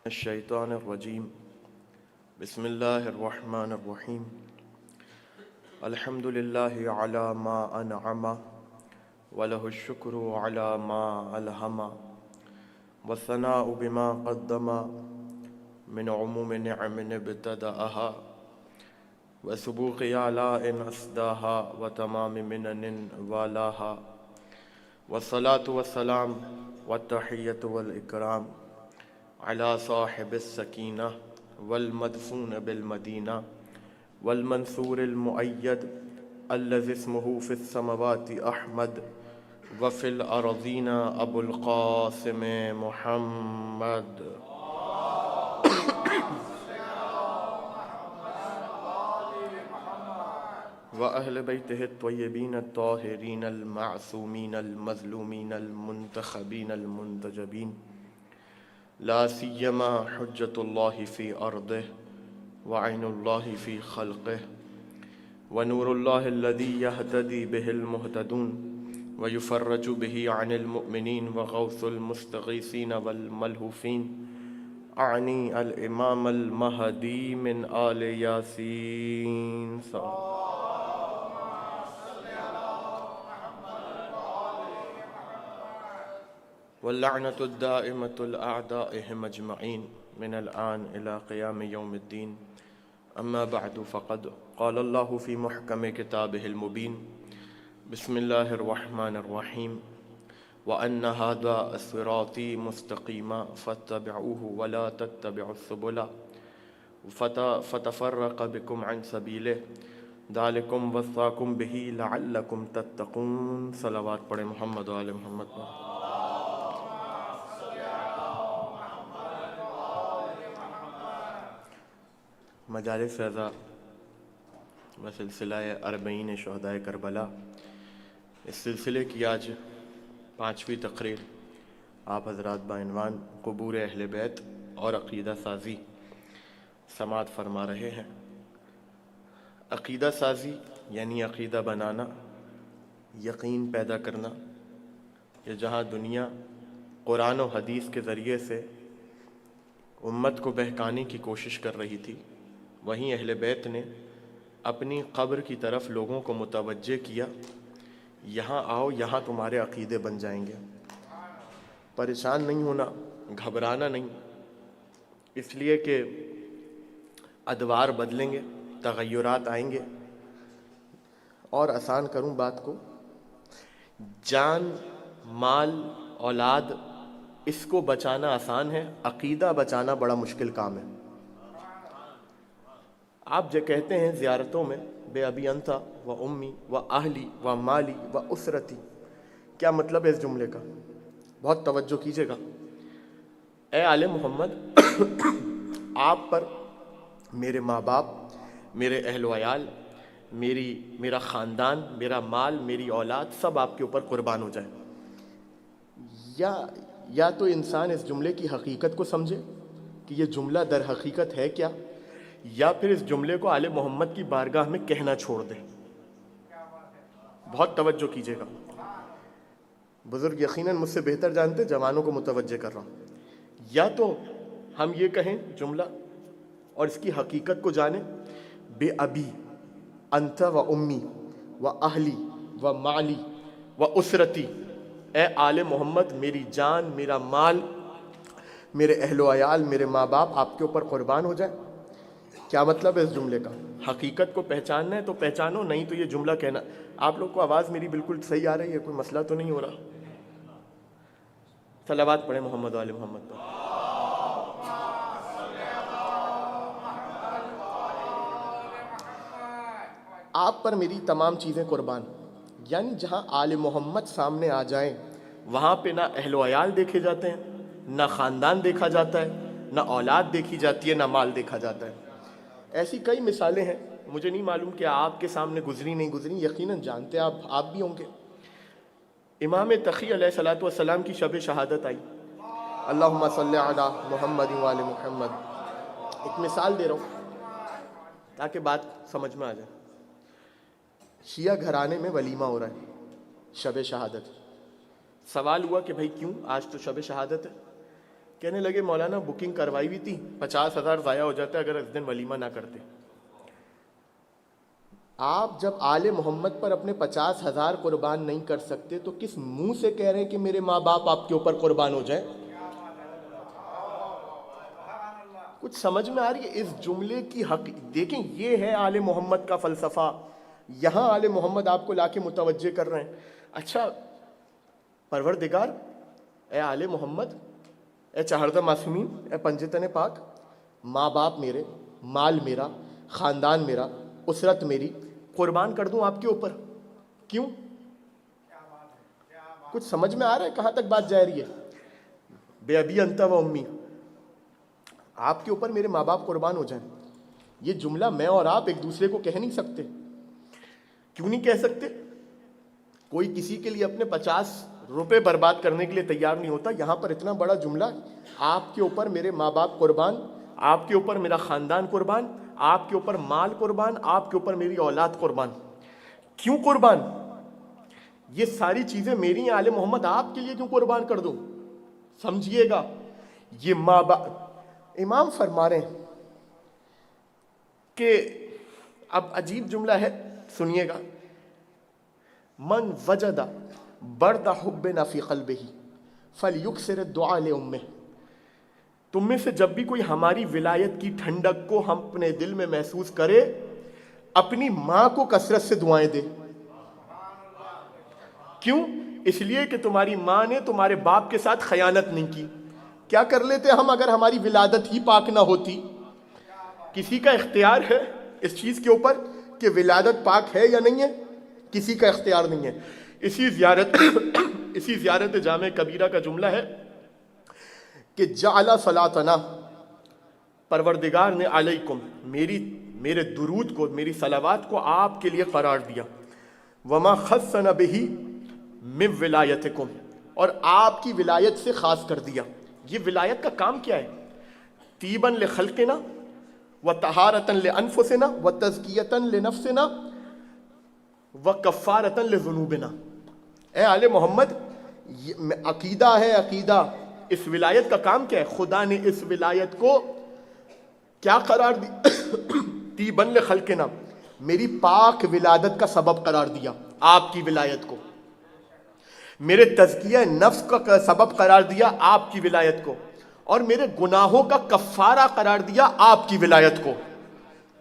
الشیطان الرجیم بسم اللہ الرحمن الرحیم الحمد للہ علی ما انعم وله الشکر علی ما الہم والثناء بما قدم من عموم نعم ابتدأها وسبوق آلاء اسداها وتمام منن والاها والصلاة والسلام والتحیة والإکرام على صاحب السکینہ والمدفون بالمدینہ والمنصور المؤید الذي اسمه في السماوات احمد وفي الارضین ابو القاسم محمد واہل بیتہ الطیبین الطاہرین المعصومین المظلومین المنتخبین المنتجبین لا سیما حجت اللہ فی ارضہ وعین اللہ فی خلقہ ونور اللہ الذی یہتدی بہ المہتدون ویفرج بہ عن المؤمنین وغوث المستغیثین والملہوفین اعنی الامام المہدی من آل یاسین واللعنة الدائمة الأعدائهم أجمعين من الآن إلى قيام يوم الدين أما بعد فقد قال الله في محكم كتابه المبين بسم الله الرحمن الرحيم وأن هذا صراطي مستقيما فاتبعوه ولا تتبعوا السبل فتفرق بكم عن سبيله ذلكم وصاكم به لعلكم تتقون صلوات پڑھیں محمد وآل محمد پر مجالس رضا و سلسلہ اربعین شہدائے کربلا، اس سلسلے کی آج 5ویں تقریر آپ حضرات بعنوان قبور اہل بیت اور عقیدہ سازی سماعت فرما رہے ہیں۔ عقیدہ سازی یعنی عقیدہ بنانا، یقین پیدا کرنا، یہ جہاں دنیا قرآن و حدیث کے ذریعے سے امت کو بہکانے کی کوشش کر رہی تھی، وہیں اہل بیت نے اپنی قبر کی طرف لوگوں کو متوجہ کیا، یہاں آؤ، یہاں تمہارے عقیدے بن جائیں گے۔ پریشان نہیں ہونا، گھبرانا نہیں، اس لیے کہ ادوار بدلیں گے، تغیرات آئیں گے۔ اور آسان کروں بات کو، جان، مال، اولاد، اس کو بچانا آسان ہے، عقیدہ بچانا بڑا مشکل کام ہے۔ آپ جو کہتے ہیں زیارتوں میں بے ابی انتا و امی و اہلی و مالی و اسرتی، کیا مطلب ہے اس جملے کا؟ بہت توجہ کیجیے گا۔ اے آل محمد، آپ پر میرے ماں باپ، میرے اہل و عیال، میرا خاندان، میرا مال، میری اولاد، سب آپ کے اوپر قربان ہو جائے۔ یا تو انسان اس جملے کی حقیقت کو سمجھے کہ یہ جملہ در حقیقت ہے کیا، یا پھر اس جملے کو آل محمد کی بارگاہ میں کہنا چھوڑ دے۔ بہت توجہ کیجیے گا، بزرگ یقیناً مجھ سے بہتر جانتے، جوانوں کو متوجہ کر رہا ہوں۔ یا تو ہم یہ کہیں جملہ اور اس کی حقیقت کو جانیں، بے ابی انت و امی و اہلی و مالی و اسرتی، اے آل محمد میری جان، میرا مال، میرے اہل و عیال، میرے ماں باپ آپ کے اوپر قربان ہو جائے۔ کیا مطلب ہے اس جملے کا؟ حقیقت کو پہچاننا ہے تو پہچانو، نہیں تو یہ جملہ کہنا۔ آپ لوگ کو آواز میری بالکل صحیح آ رہی ہے؟ کوئی مسئلہ تو نہیں ہو رہا؟ صلوات پڑھیں محمد وآل محمد پر۔ آپ پر میری تمام چیزیں قربان، یعنی جہاں آل محمد سامنے آ جائیں وہاں پہ نہ اہل و عیال دیکھے جاتے ہیں، نہ خاندان دیکھا جاتا ہے، نہ اولاد دیکھی جاتی ہے، نہ مال دیکھا جاتا ہے۔ ایسی کئی مثالیں ہیں، مجھے نہیں معلوم کہ آپ کے سامنے گزری نہیں گزری، یقیناً جانتے آپ بھی ہوں گے۔ امام تقی علیہ الصلوۃ والسلام کی شب شہادت آئی، اللہم صلی علی محمد وآل محمد۔ ایک مثال دے رہا ہوں تاکہ بات سمجھ میں آ جائے۔ شیعہ گھرانے میں ولیمہ ہو رہا ہے، شب شہادت۔ سوال ہوا کہ بھائی کیوں، آج تو شب شہادت ہے، کہنے لگے مولانا بکنگ کروائی ہوئی تھی, 50,000 ضائع ہو جاتا ہے اگر اس دن ولیمہ نہ کرتے. آپ جب آل محمد پر اپنے 50,000 قربان نہیں کر سکتے تو کس منہ سے کہہ رہے ہیں کہ میرے ماں باپ آپ کے اوپر قربان ہو جائیں؟ کچھ سمجھ میں آ رہی ہے اس جملے کی حق؟ دیکھیں یہ ہے آل محمد کا فلسفہ. یہاں آل محمد آپ کو لا کے متوجہ کر رہے ہیں. اچھا پروردگار, اے آل محمد, اے چہاردہ معصومین, اے پنجتن پاک, ماں باپ میرے, مال میرا, خاندان میرا, اسرت میری قربان کر دوں آپ کے اوپر, کیوں؟ کچھ سمجھ میں آ رہا ہے کہاں تک بات جا رہی ہے؟ بے ابی انت و امی, آپ کے اوپر میرے ماں باپ قربان ہو جائیں. یہ جملہ میں اور آپ ایک دوسرے کو کہہ نہیں سکتے. کیوں نہیں کہہ سکتے؟ کوئی کسی کے لیے اپنے 50 روپے برباد کرنے کے لیے تیار نہیں ہوتا. یہاں پر اتنا بڑا جملہ, آپ کے اوپر میرے ماں باپ قربان, آپ کے اوپر میرا خاندان قربان, آپ کے اوپر مال قربان, آپ کے اوپر میری اولاد قربان. کیوں قربان؟ یہ ساری چیزیں میری ہیں آل محمد, آپ کے لیے کیوں قربان کر دوں؟ سمجھیے گا, یہ ماں باپ. امام فرما رہے ہیں کہ اب عجیب جملہ ہے, سنیے گا. من وجد برد حبنا فی قلبہ فلیکثر الدعاء لامہ. تم میں سے جب بھی کوئی ہماری ولایت کی ٹھنڈک کو ہم اپنے دل میں محسوس کرے, اپنی ماں کو کثرت سے دعائیں دے. کیوں؟ اس لیے کہ تمہاری ماں نے تمہارے باپ کے ساتھ خیانت نہیں کی. کیا کر لیتے ہم اگر ہماری ولادت ہی پاک نہ ہوتی؟ کسی کا اختیار ہے اس چیز کے اوپر کہ ولادت پاک ہے یا نہیں ہے؟ کسی کا اختیار نہیں ہے. اسی زیارت جامع کبیرہ کا جملہ ہے کہ جعل صلاتنا, پروردگار نے علیکم, میرے درود کو, میری صلوات کو آپ کے لیے قرار دیا. وما خصنا بہ من ولایتکم, اور آپ کی ولایت سے خاص کر دیا. یہ ولایت کا کام کیا ہے؟ طیبا لخلقنا وطہارتا لانفسنا وتزکیتا لنفسنا وکفارتا لذنوبنا. اے آل محمد, عقیدہ ہے, عقیدہ. اس ولایت کا کام کیا ہے؟ خدا نے اس ولایت کو کیا قرار دی؟ طیبا لخلقنا, میری پاک ولادت کا سبب قرار دیا آپ کی ولایت کو. میرے تزکیہ نفس کا سبب قرار دیا آپ کی ولایت کو, اور میرے گناہوں کا کفارہ قرار دیا آپ کی ولایت کو.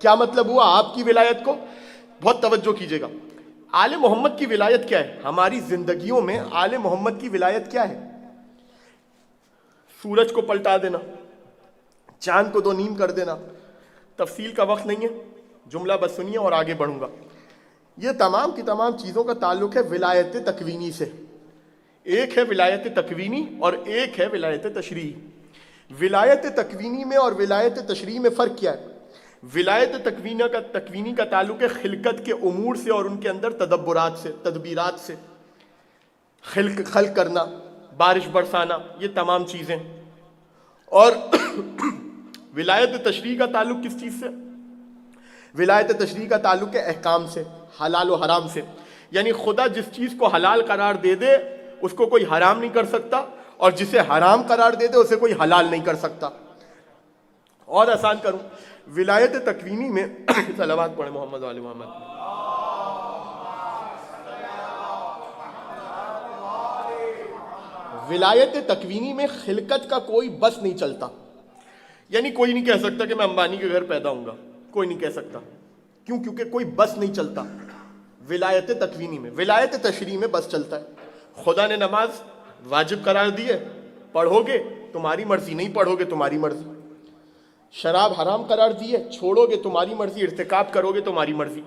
کیا مطلب ہوا آپ کی ولایت کو؟ بہت توجہ کیجئے گا. آل محمد کی ولایت کیا ہے؟ ہماری زندگیوں میں آل محمد کی ولایت کیا ہے؟ سورج کو پلٹا دینا, چاند کو 2 نیم کر دینا. تفصیل کا وقت نہیں ہے, جملہ بس سنیے اور آگے بڑھوں گا. یہ تمام کی تمام چیزوں کا تعلق ہے ولایت تکوینی سے. ایک ہے ولایت تکوینی اور ایک ہے ولایت تشریعی. ولایت تکوینی میں اور ولایت تشریعی میں فرق کیا ہے؟ ولایت تکوینی کا تعلق ہے خلقت کے امور سے اور ان کے اندر تدبیرات سے. خلق کرنا, بارش برسانا, یہ تمام چیزیں. اور ولایت تشریعی کا تعلق کس چیز سے؟ ولایت تشریعی کا تعلق ہے احکام سے, حلال و حرام سے. یعنی خدا جس چیز کو حلال قرار دے دے اس کو کوئی حرام نہیں کر سکتا, اور جسے حرام قرار دے دے اسے کوئی حلال نہیں کر سکتا. اور آسان کروں, ولایت تکوینی میں صلوات پڑھیں محمد وآل محمد. ولایت تکوینی میں خلقت کا کوئی بس نہیں چلتا. یعنی کوئی نہیں کہہ سکتا کہ میں امبانی کے گھر پیدا ہوں گا, کوئی نہیں کہہ سکتا. کیوں؟ کیونکہ کوئی بس نہیں چلتا ولایت تکوینی میں. ولایت تشریعی میں بس چلتا ہے. خدا نے نماز واجب قرار دی ہے, پڑھو گے تمہاری مرضی, نہیں پڑھو گے تمہاری مرضی. شراب حرام قرار دی ہے, چھوڑو گے تمہاری مرضی, ارتکاب کرو گے تمہاری مرضی.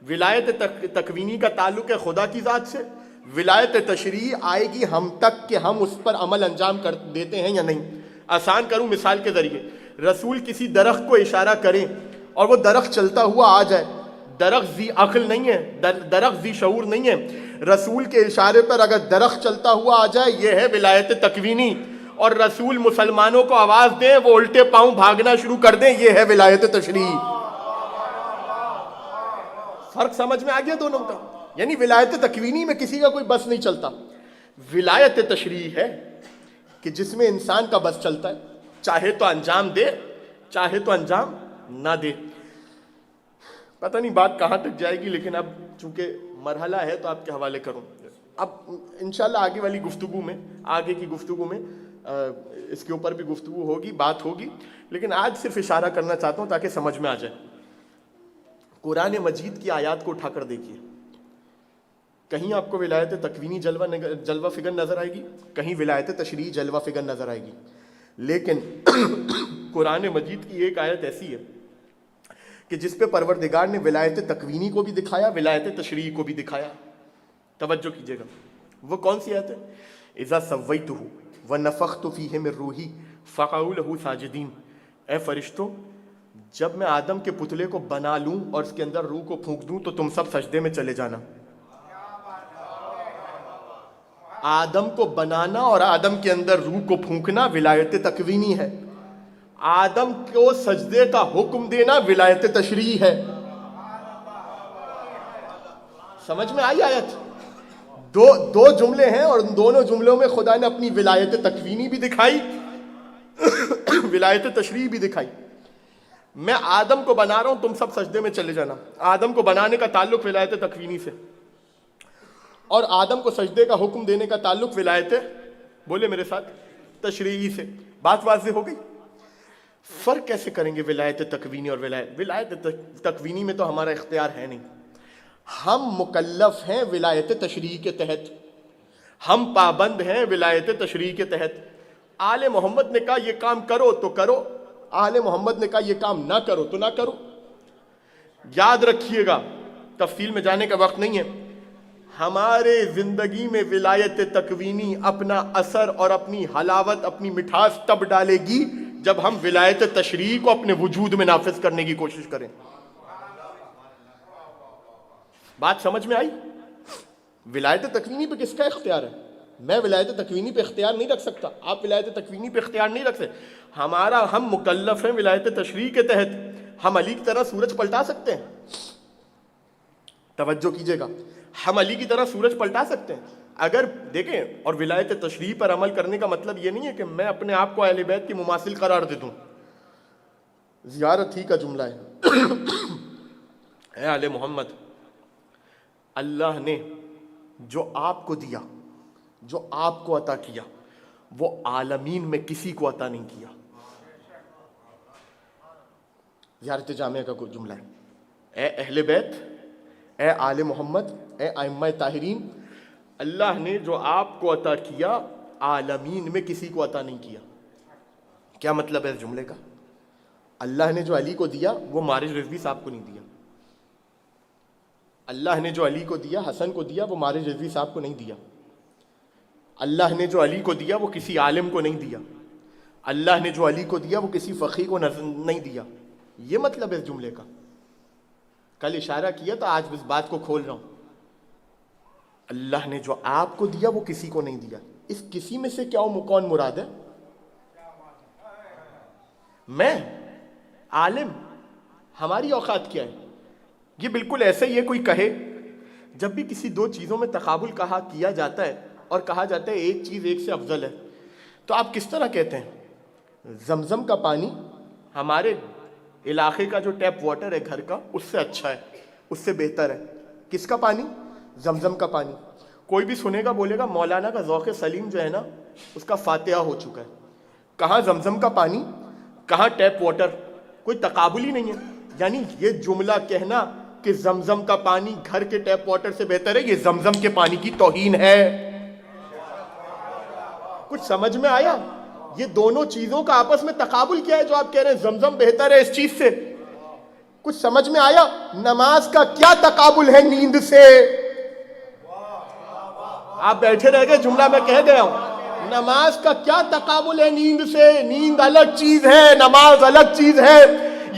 ولایت تکوینی کا تعلق ہے خدا کی ذات سے. ولایت تشریعی آئے گی ہم تک کہ ہم اس پر عمل انجام کر دیتے ہیں یا نہیں. آسان کروں مثال کے ذریعے, رسول کسی درخت کو اشارہ کریں اور وہ درخت چلتا ہوا آ جائے, درخت ذی عقل نہیں ہے, درخت ذی شعور نہیں ہے. رسول کے اشارے پر اگر درخت چلتا ہوا آ جائے, یہ ہے ولایت تکوینی. اور رسول مسلمانوں کو آواز دیں, وہ الٹے پاؤں بھاگنا شروع کر دیں, یہ ہے ولایت تشریعی. فرق سمجھ میں آ گیا دونوں کا؟ یعنی ولایت تکوینی میں کسی کا کوئی بس نہیں چلتا. ولایت تشریعی ہے کہ جس میں انسان کا بس چلتا ہے، چاہے تو انجام دے، چاہے تو انجام نہ دے۔ پتہ نہیں بات کہاں تک جائے گی، لیکن اب چونکہ مرحلہ ہے تو آپ کے حوالے کروں۔ اب انشاءاللہ آگے والی گفتگو میں، آگے کی گفتگو میں اس کے اوپر بھی گفتگو ہوگی، بات ہوگی، لیکن آج صرف اشارہ کرنا چاہتا ہوں تاکہ سمجھ میں آ جائے۔ قرآن مجید کی آیات کو اٹھا کر دیکھیے، کہیں آپ کو ولایت تکوینی جلوہ فگر نظر آئے گی، کہیں ولایت تشریعی جلوہ فگر نظر آئے گی، لیکن قرآن مجید کی ایک آیت ایسی ہے کہ جس پہ پروردگار نے ولایت تکوینی کو بھی دکھایا، ولایت تشریعی کو بھی دکھایا۔ توجہ کیجیے گا، وہ کون سی آیت ہے؟ اذا سویتہ ونفخت فیہ من روحی فقعوا لہ ساجدین۔ اے فرشتوں، جب میں آدم کے پتلے کو بنا لوں اور اس کے اندر روح کو پھونک دوں تو تم سب سجدے میں چلے جانا۔ آدم کو بنانا اور آدم کے اندر روح کو پھونکنا ولایت تکوینی ہے، آدم کو سجدے کا حکم دینا ولایت تشریعی ہے۔ سمجھ میں آئی آیت؟ دو جملے ہیں اور ان دونوں جملوں میں خدا نے اپنی ولایت تکوینی بھی دکھائی، ولایت تشریعی بھی دکھائی۔ میں آدم کو بنا رہا ہوں، تم سب سجدے میں چلے جانا۔ آدم کو بنانے کا تعلق ولایت تکوینی سے، اور آدم کو سجدے کا حکم دینے کا تعلق ولایت، بولے میرے ساتھ، تشریعی سے۔ بات واضح ہو گئی؟ فرق کیسے کریں گے ولایت تکوینی اور ولایت تکوینی میں تو ہمارا اختیار ہے نہیں، ہم مکلف ہیں ولایت تشریعی کے تحت، ہم پابند ہیں ولایت تشریعی کے تحت۔ آل محمد نے کہا یہ کام کرو تو کرو، آل محمد نے کہا یہ کام نہ کرو تو نہ کرو۔ یاد رکھیے گا، تفصیل میں جانے کا وقت نہیں ہے، ہمارے زندگی میں ولایت تکوینی اپنا اثر اور اپنی حلاوت، اپنی مٹھاس تب ڈالے گی جب ہم ولایت تشریعی کو اپنے وجود میں نافذ کرنے کی کوشش کریں۔ بات سمجھ میں آئی؟ ولایت تکوینی پہ کس کا اختیار ہے؟ میں ولایت تکوینی پہ اختیار نہیں رکھ سکتا، آپ ولایت تکوینی پہ اختیار نہیں رکھ سکتے۔ ہم مکلف ہیں ولایت تشریعی کے تحت، ہم علی کی طرح سورج پلٹا سکتے ہیں۔ توجہ کیجئے گا، ہم علی کی طرح سورج پلٹا سکتے ہیں اگر دیکھیں، اور ولایت تشریعی پر عمل کرنے کا مطلب یہ نہیں ہے کہ میں اپنے آپ کو اہل بیت کی مماثل قرار دے دوں۔ زیارت ہی کا جملہ ہے، اے آل محمد، اللہ نے جو آپ کو دیا، جو آپ کو عطا کیا، وہ عالمین میں کسی کو عطا نہیں کیا۔ زیارت جامعہ کا کوئی جملہ ہے، اے اہل بیت، اے آل محمد، اے ائمہ طاہرین، اللہ نے جو آپ کو عطا کیا عالمین میں کسی کو عطا نہیں کیا۔ کیا مطلب ہے اس جملے کا؟ اللہ نے جو علی کو دیا وہ مارج رضوی صاحب کو نہیں دیا، اللہ نے جو علی کو دیا، حسن کو دیا، وہ مارج رضوی صاحب کو نہیں دیا، اللہ نے جو علی کو دیا وہ کسی عالم کو نہیں دیا، اللہ نے جو علی کو دیا وہ کسی فقیہ کو نہیں دیا۔ یہ مطلب ہے اس جملے کا۔ کل اشارہ کیا تھا، آج اس بات کو کھول رہا ہوں، اللہ نے جو آپ کو دیا وہ کسی کو نہیں دیا۔ اس کسی میں سے کون مراد ہے؟ میں، عالم، ہماری اوقات کیا ہے؟ یہ بالکل ایسے ہی ہے کوئی کہے، جب بھی کسی دو چیزوں میں تقابل کیا جاتا ہے اور کہا جاتا ہے ایک چیز ایک سے افضل ہے، تو آپ کس طرح کہتے ہیں زمزم کا پانی ہمارے علاقے کا جو ٹیپ واٹر ہے گھر کا اس سے اچھا ہے، اس سے بہتر ہے؟ کس کا پانی؟ زمزم کا پانی۔ کوئی بھی سنے گا بولے گا مولانا کا ذوق سلیم جو ہے نا اس کا فاتحہ ہو چکا ہے۔ کہاں زمزم کا پانی، کہاں ٹیپ واٹر، کوئی تقابل ہی نہیں ہے۔ یعنی یہ جملہ کہنا کہ زمزم کا پانی گھر کے ٹیپ واٹر سے بہتر ہے، یہ زمزم کے پانی کی توہین ہے۔ کچھ سمجھ میں آیا؟ یہ دونوں چیزوں کا آپس میں تقابل کیا ہے جو آپ کہہ رہے ہیں زمزم بہتر ہے اس چیز سے؟ کچھ سمجھ میں آیا؟ نماز کا کیا تقابل ہے نیند سے؟ آپ بیٹھے رہ گئے، جملہ میں کہہ گیا ہوں، نماز کا کیا تقابل ہے نیند سے؟ نیند الگ چیز ہے، نماز الگ چیز ہے۔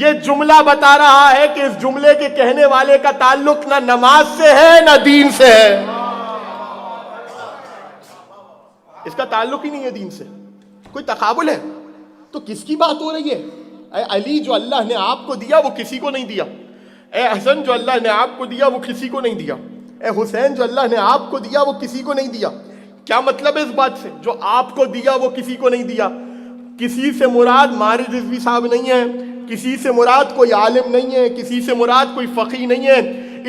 یہ جملہ بتا رہا ہے کہ اس جملے کے کہنے والے کا تعلق نہ نماز سے ہے نہ دین سے ہے، اس کا تعلق ہی نہیں ہے دین سے۔ کوئی تقابل ہے تو کس کی بات ہو رہی ہے؟ اے علی جو اللہ نے آپ کو دیا وہ کسی کو نہیں دیا، اے حسن جو اللہ نے آپ کو دیا وہ کسی کو نہیں دیا، اے حسین جو اللہ نے آپ کو دیا وہ کسی کو نہیں دیا۔ کیا مطلب ہے اس بات سے؟ جو آپ کو دیا وہ کسی کو نہیں دیا. کسی سے مراد مارد رضوی صاحب نہیں ہے, کسی سے مراد کوئی عالم نہیں ہے, کسی سے مراد کوئی فقی نہیں ہے.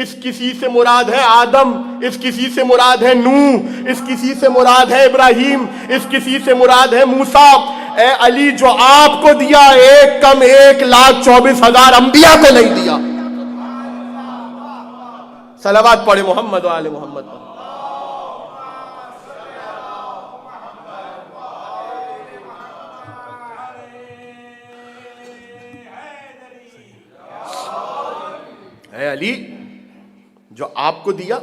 اس کسی سے مراد ہے آدم, اس کسی سے مراد ہے نوح, اس کسی سے مراد ہے ابراہیم, اس کسی سے مراد ہے موسیٰ. اے علی, جو آپ کو دیا 1,24,000 انبیاء کو نہیں دیا. صلوات پڑھے محمد و آل محمد پر. اے علی, جو آپ کو دیا,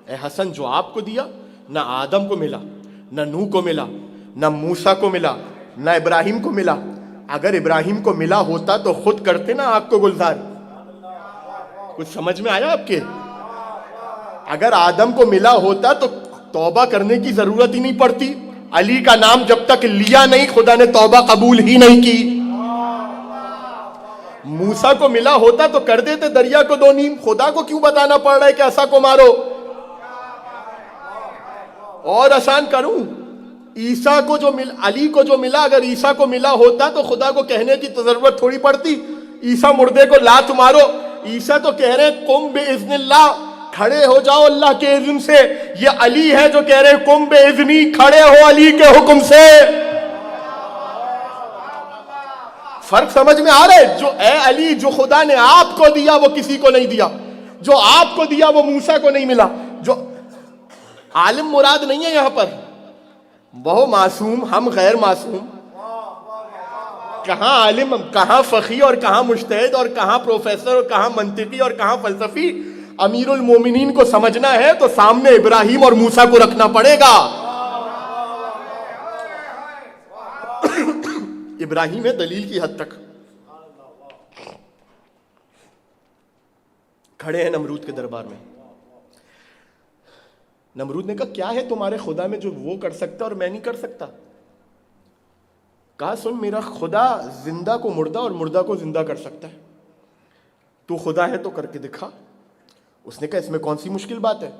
اے حسن, جو آپ کو دیا نہ آدم کو ملا, نہ نوح کو ملا, نہ موسیٰ کو ملا, نہ ابراہیم کو ملا. اگر ابراہیم کو ملا ہوتا تو خود کرتے نا آگ کو گلزار. کچھ سمجھ میں آیا آپ کے؟ اگر آدم کو ملا ہوتا تو توبہ کرنے کی ضرورت ہی نہیں پڑتی. علی کا نام جب تک لیا نہیں خدا نے توبہ قبول ہی نہیں کی. موسیٰ کو ملا ہوتا تو کر دیتے دریا کو 2 نیم. خدا کو کیوں بتانا پڑ رہا ہے کہ ایسا کو مارو؟ اور آسان کروں, عیسیٰ کو جو علی کو جو ملا, اگر عیسیٰ کو ملا ہوتا تو خدا کو کہنے کی تو ضرورت تھوڑی پڑتی. عیسیٰ مردے کو لات مارو, عیسیٰ تو کہہ رہے ہیں قم باذن اللہ, کھڑے ہو جاؤ اللہ کے اذن سے. یہ علی ہے جو کہہ رہے ہیں قم باذنی, کھڑے ہو علی کے حکم سے. فرق سمجھ میں آ رہا ہے؟ جو اے علی, جو خدا نے آپ کو دیا وہ کسی کو نہیں دیا, جو آپ کو دیا وہ موسیٰ کو نہیں ملا. جو عالم مراد نہیں ہے یہاں پر, وہ معصوم, ہم غیر معصوم. کہاں عالم, کہاں فقی, اور کہاں مجتہد, اور کہاں پروفیسر, اور کہاں منطقی, اور کہاں فلسفی. امیر المومنین کو سمجھنا ہے تو سامنے ابراہیم اور موسیٰ کو رکھنا پڑے گا. ابراہیم ہے دلیل کی حد تک. کھڑے ہیں نمرود کے دربار میں. نمرود نے کہا کیا ہے تمہارے خدا میں جو وہ کر سکتا اور میں نہیں کر سکتا؟ کہا سن, میرا خدا زندہ کو مردہ اور مردہ کو زندہ کر سکتا ہے. تو خدا ہے تو کر کے دکھا. اس نے کہا اس میں کون سی مشکل بات ہے؟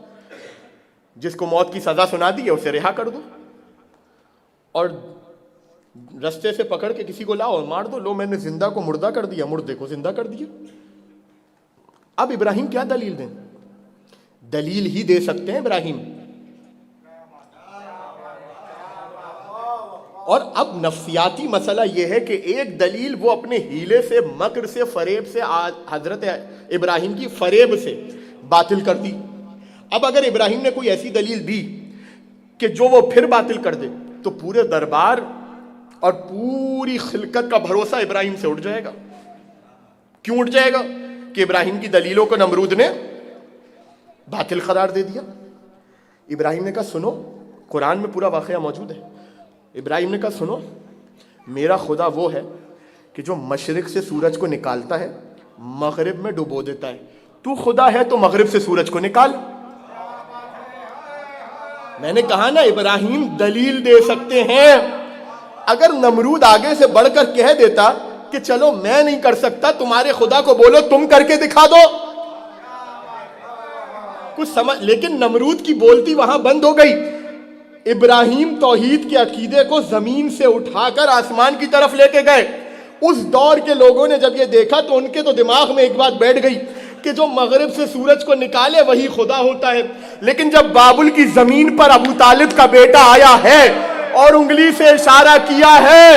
جس کو موت کی سزا سنا دی ہے اسے رہا کر دو, اور رستے سے پکڑ کے کسی کو لاؤ اور مار دو. لو, میں نے زندہ کو مردہ کر دیا, مردے کو زندہ کر دیا. اب ابراہیم کیا دلیل دیں؟ دلیل ہی دے سکتے ہیں ابراہیم. اور اب نفسیاتی مسئلہ یہ ہے کہ ایک دلیل وہ اپنے ہیلے سے, مکر سے, فریب سے, حضرت ابراہیم کی فریب سے باطل کر دی. اب اگر ابراہیم نے کوئی ایسی دلیل دی کہ جو وہ پھر باطل کر دے تو پورے دربار اور پوری خلقت کا بھروسہ ابراہیم سے اٹھ جائے گا. کیوں اٹھ جائے گا؟ کہ ابراہیم کی دلیلوں کو نمرود نے باطل قرار دے دیا. ابراہیم نے کہا سنو, قرآن میں پورا واقعہ موجود ہے. ابراہیم نے کہا سنو, میرا خدا وہ ہے کہ جو مشرق سے سورج کو نکالتا ہے مغرب میں ڈبو دیتا ہے. تو خدا ہے تو مغرب سے سورج کو نکال. میں نے کہا نا ابراہیم دلیل دے سکتے ہیں. اگر نمرود آگے سے بڑھ کر کہہ دیتا کہ چلو میں نہیں کر سکتا, تمہارے خدا کو بولو تم کر کے دکھا دو, کچھ سمجھ. لیکن نمرود کی بولتی وہاں بند ہو گئی. ابراہیم توحید کے عقیدے کو زمین سے اٹھا کر آسمان کی طرف لے کے گئے. اس دور کے لوگوں نے جب یہ دیکھا تو ان کے تو دماغ میں ایک بات بیٹھ گئی کہ جو مغرب سے سورج کو نکالے وہی خدا ہوتا ہے. لیکن جب بابل کی زمین پر ابو طالب کا بیٹا آیا ہے اور انگلی سے اشارہ کیا ہے,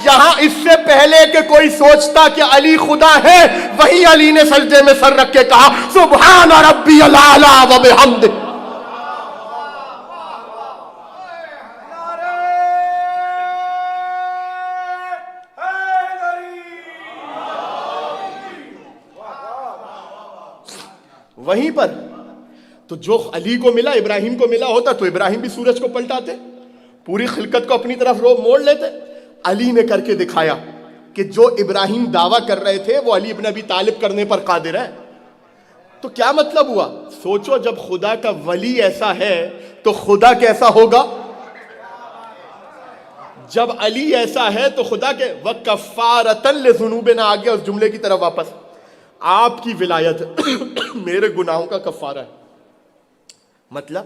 یہاں اس سے پہلے کہ کوئی سوچتا کہ علی خدا ہے, وہی علی نے سجدے میں سر رکھ کے کہا سبحان ربی الاعلی و بحمدہ. وہیں پر تو جو علی کو ملا ابراہیم کو ملا ہوتا تو ابراہیم بھی سورج کو پلٹاتے, پوری خلقت کو اپنی طرف موڑ لیتے. علی نے کر کے دکھایا کہ جو ابراہیم دعویٰ کر رہے تھے وہ علی ابن ابی طالب کرنے پر قادر ہے. تو کیا مطلب ہوا؟ سوچو, جب خدا کا ولی ایسا ہے تو خدا کیسا ہوگا؟ جب علی ایسا ہے تو خدا کے وَكَفَّارَةً لِذُنُوبِنَا. آگے اس جملے کی طرف واپس, آپ کی ولایت میرے گناہوں کا کفارہ ہے. مطلب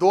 2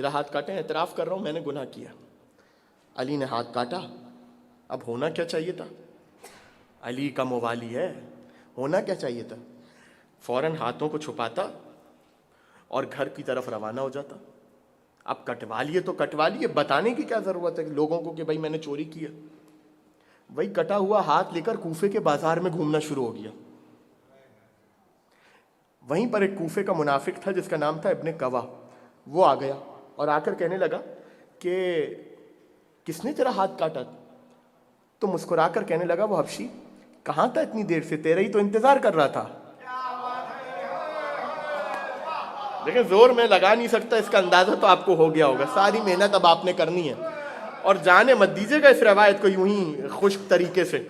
میرا ہاتھ کاٹیں، اعتراف کر رہا ہوں میں نے گناہ کیا۔ علی نے ہاتھ کاٹا، اب ہونا کیا چاہیے تھا؟ علی کا موالی ہے، ہونا کیا چاہیے تھا؟ فوراً ہاتھوں کو چھپاتا اور گھر کی طرف روانہ ہو جاتا۔ اب کٹوا لیے تو کٹوا لیے، بتانے کی کیا ضرورت ہے لوگوں کو کہ بھائی میں نے چوری کیا؟ وہی کٹا ہوا ہاتھ لے کر کوفے کے بازار میں گھومنا شروع ہو گیا۔ وہیں پر ایک کوفے کا منافق تھا جس کا نام تھا ابن کوا، وہ آ گیا اور آ کر کہنے لگا کہ کس نے تیرا ہاتھ کاٹا؟ تو مسکرا کر کہنے لگا وہ حبشی، کہاں تھا اتنی دیر سے، تیرا ہی تو انتظار کر رہا تھا۔ لیکن زور میں لگا نہیں سکتا، اس کا اندازہ تو آپ کو ہو گیا ہوگا، ساری محنت اب آپ نے کرنی ہے، اور جانے مت دیجیے گا اس روایت کو یوں ہی خشک طریقے سے۔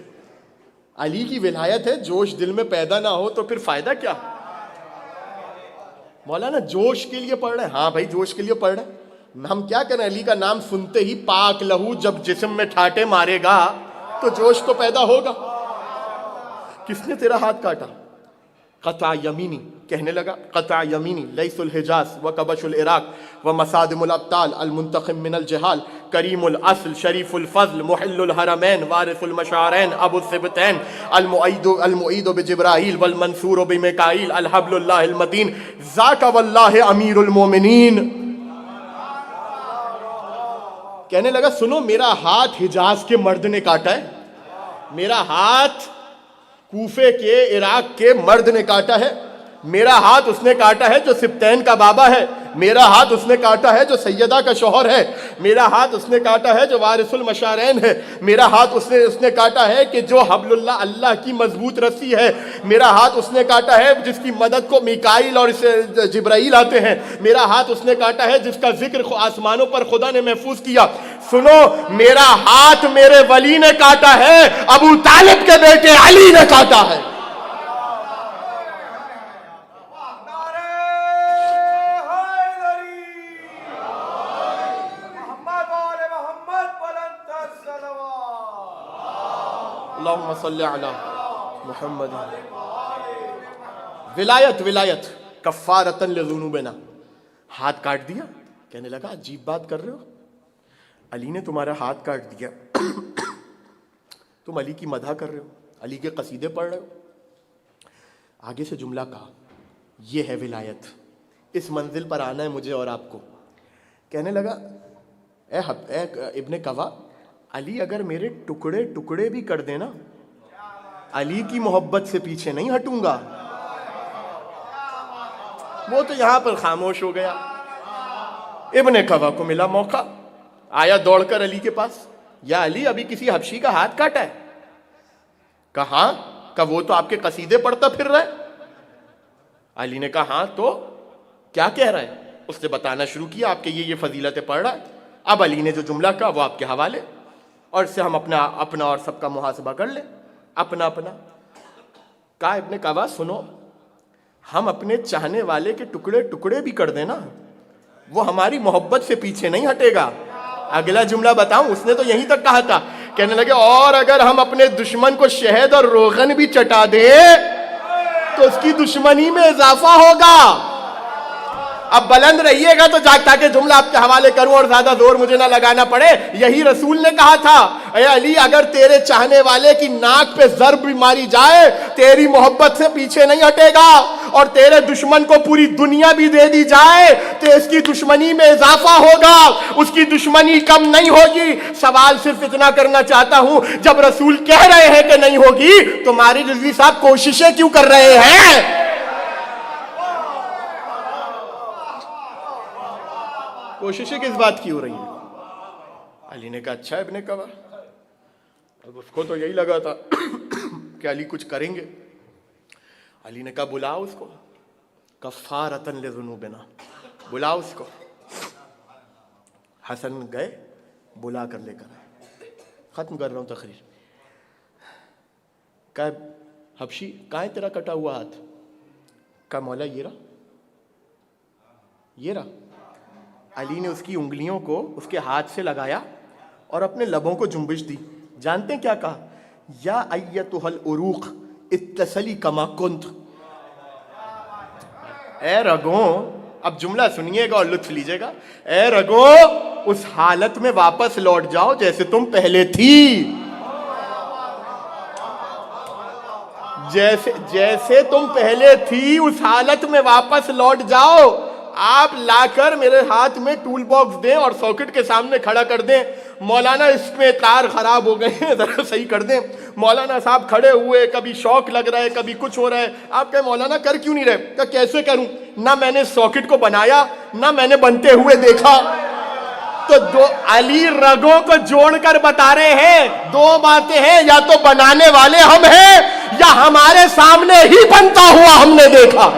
علی کی ولایت ہے، جوش دل میں پیدا نہ ہو تو پھر فائدہ کیا؟ مولانا جوش کے لیے پڑھ رہے ہیں؟ ہاں بھائی جوش کے لیے پڑھ رہے ہیں، ہم کیا کریں؟ علی کا نام سنتے ہی پاک لہو جب جسم میں ٹھاٹے مارے گا تو جوش تو پیدا ہوگا۔ کس نے تیرا ہاتھ کاٹا؟ قطع یمینی، کہنے لگا قطع یمینی لیس الحجاز وکبش العراق ومصادم الابطال المنتخم من الجہال کریم الاصل شریف الفضل محل الحرمین وارث المشعرین ابو السبتین المعید بجبرائیل والمنصور بمیکائیل الحبل اللہ المتین ذاک واللہ امیر المومنین۔ کہنے لگا سنو، میرا ہاتھ حجاز کے مرد نے کاٹا ہے، میرا ہاتھ کوفے کے عراق کے مرد نے کاٹا ہے، میرا ہاتھ اس نے کاٹا ہے جو سبتین کا بابا ہے، میرا ہاتھ اس نے کاٹا ہے جو سیدہ کا شوہر ہے، میرا ہاتھ اس نے کاٹا ہے جو وارث المشارین ہے، میرا ہاتھ اس نے کاٹا ہے کہ جو حبل اللہ، اللہ کی مضبوط رسی ہے، میرا ہاتھ اس نے کاٹا ہے جس کی مدد کو میکائیل اور جبرائیل آتے ہیں، میرا ہاتھ اس نے کاٹا ہے جس کا ذکر آسمانوں پر خدا نے محفوظ کیا۔ سنو، میرا ہاتھ میرے ولی نے کاٹا ہے، ابو طالب کے بیٹے علی نے کاٹا ہے۔ اللہم صلی علی محمد۔ ولایت کفارتن لذنوبنا، ہاتھ کاٹ دیا۔ کہنے لگا عجیب بات کر رہے ہو، علی نے تمہارا ہاتھ کاٹ دیا، تم علی کی مدح کر رہے ہو، علی کے قصیدے پڑھ رہے ہو۔ آگے سے جملہ کہا، یہ ہے ولایت، اس منزل پر آنا ہے مجھے اور آپ کو۔ کہنے لگا اے ابن کوا، علی اگر میرے ٹکڑے ٹکڑے بھی کر دینا، علی کی محبت سے پیچھے نہیں ہٹوں گا۔ وہ تو یہاں پر خاموش ہو گیا۔ ابن کوا کو ملا موقع، آیا دوڑ کر علی کے پاس، یا علی ابھی کسی حبشی کا ہاتھ کاٹا ہے؟ کہا کہ وہ تو آپ کے قصیدے پڑھتا پھر رہا ہے۔ علی نے کہا ہاں تو کیا کہہ رہا ہے؟ اس نے بتانا شروع کیا، آپ کے یہ فضیلتیں پڑھ رہا ہے۔ اب علی نے جو جملہ کہا وہ آپ کے حوالے، اور اس سے ہم اپنا اور سب کا محاسبہ کر لیں، اپنا کہا ابن کوا سنو، ہم اپنے چاہنے والے کے ٹکڑے ٹکڑے بھی کر دینا، وہ ہماری محبت سے پیچھے نہیں ہٹے گا۔ اگلا جملہ بتاؤں، اس نے تو یہیں تک کہا تھا، کہنے لگے اور اگر ہم اپنے دشمن کو شہد اور روغن بھی چٹا دیں تو اس کی دشمنی میں اضافہ ہوگا۔ اب بلند رہیے گا تو تاکہ جملہ آپ کے حوالے کروں اور زیادہ زور مجھے نہ لگانا پڑے۔ یہی رسول نے کہا تھا، اے علی اگر تیرے چاہنے والے کی ناک پہ ضرب بھی ماری جائے تیری محبت سے پیچھے نہیں ہٹے گا، اور تیرے دشمن کو پوری دنیا بھی دے دی جائے تو اس کی دشمنی میں اضافہ ہوگا، اس کی دشمنی کم نہیں ہوگی۔ سوال صرف اتنا کرنا چاہتا ہوں، جب رسول کہہ رہے ہیں کہ نہیں ہوگی تو ماری رضوی صاحب کوششیں کیوں کر رہے ہیں؟ کوششیں کس بات کی ہو رہی ہیں؟ علی نے کہا اچھا ابن کوا، اب اس کو تو یہی لگا تھا کہ علی کچھ کریں گے۔ علی نے کہا بلاؤ اس کو، کفارتن لذنوبنا، بلاؤ اس کو۔ حسن گئے، بلا کر لے کر آئے۔ ختم کر رہا ہوں تقریر۔ کہا حبشی کہاں ہے تیرا کٹا ہوا ہاتھ؟ کہا مولا یہ رہا، یہ رہا۔ علی نے اس کی انگلیوں کو اس کے ہاتھ سے لگایا اور اپنے لبوں کو جنبش دی۔ جانتے ہیں کیا کہا؟ یا ایتھا العروق اتصلی کما کنت، اے رگوں اب جملہ سنیے گا اور لطف لیجیے گا. اے رگو اس حالت میں واپس لوٹ جاؤ جیسے تم پہلے تھی. جیسے تم پہلے تھی اس حالت میں واپس لوٹ جاؤ. آپ لا کر میرے ہاتھ میں ٹول باکس دیں اور ساکٹ کے سامنے کھڑا کر دیں. مولانا اس میں تار خراب ہو گئے ہیں ذرا صحیح کر دیں. مولانا صاحب کھڑے ہوئے, کبھی شوق لگ رہا ہے کبھی کچھ ہو رہا ہے. آپ کہیں مولانا کر کیوں نہیں رہے؟ کہ کیسے کروں؟ نہ میں نے ساکٹ کو بنایا نہ میں نے بنتے ہوئے دیکھا. تو دو علی رگوں کو جوڑ کر بتا رہے ہیں دو باتیں ہیں, یا تو بنانے والے ہم ہیں یا ہمارے سامنے ہی بنتا ہوا ہم نے دیکھا.